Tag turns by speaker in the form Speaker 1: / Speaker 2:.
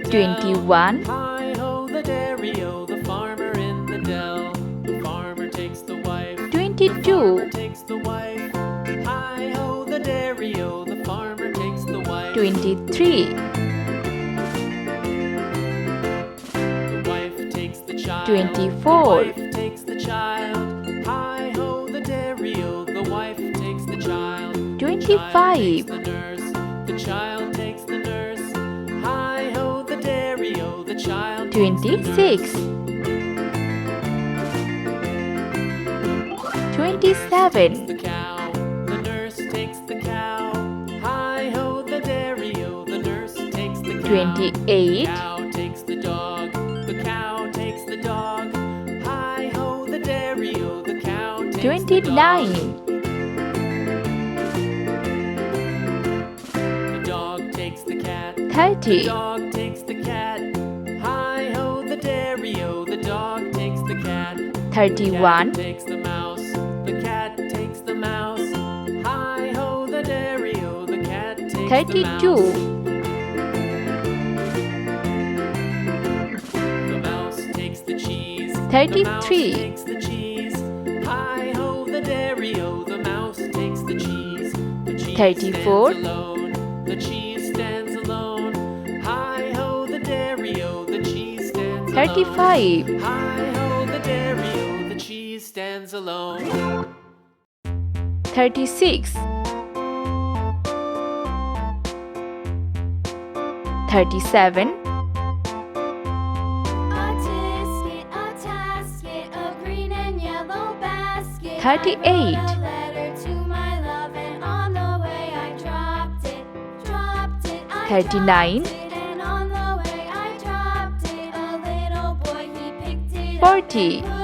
Speaker 1: 21,
Speaker 2: Hi-ho, the dairy-o, the farmer in the dell. The farmer takes the wife. The
Speaker 1: 22,
Speaker 2: farmer takes the wife. Hi-ho, the dairy-o, the farmer takes the wife.
Speaker 1: 23,
Speaker 2: The wife takes the child.
Speaker 1: 24,
Speaker 2: The wife takes the child. Hi-ho, the dairy-o, the wife takes the child. The child takes
Speaker 1: 25,
Speaker 2: the nurse. The child takes the nurse. Hi-ho, the dairy-o, the child takes the
Speaker 1: 26, 27,
Speaker 2: the cow. The nurse takes the cow. Hi-ho, the dairy-o, the nurse takes the cow.
Speaker 1: 28,
Speaker 2: Cow takes the dog. The cow takes the dog. Hi-ho, the dairy-o, the cow takes the dog.
Speaker 1: 29,
Speaker 2: The dog takes the cat. The
Speaker 1: 30,
Speaker 2: dog takes the cat. Hi-ho, the dairy-o, the dog takes the cat. The
Speaker 1: 31,
Speaker 2: cat takes the mouse. The cat takes the mouse. Hi-ho, the dairy-o, the cat takes the mouse.
Speaker 1: 32,
Speaker 2: The mouse takes the cheese.
Speaker 1: 33.
Speaker 2: The mouse takes the cheese. Hi-ho, the dairy-o, the mouse takes the cheese. The cheese
Speaker 1: 34.
Speaker 2: stands alone. The cheese stands alone. Hi-ho, the dairy-o, the cheese stands alone.
Speaker 1: 35,
Speaker 2: Hi-ho, the dairy-o, the cheese stands alone.
Speaker 1: 36, 37,
Speaker 3: A tasket of green and yellow basket.
Speaker 1: 38.
Speaker 3: I wrote a letter to my love, and on the way I dropped it. I
Speaker 1: 39.
Speaker 3: dropped it, and on the way I dropped it. A little boy, he picked it up
Speaker 1: 40.
Speaker 3: and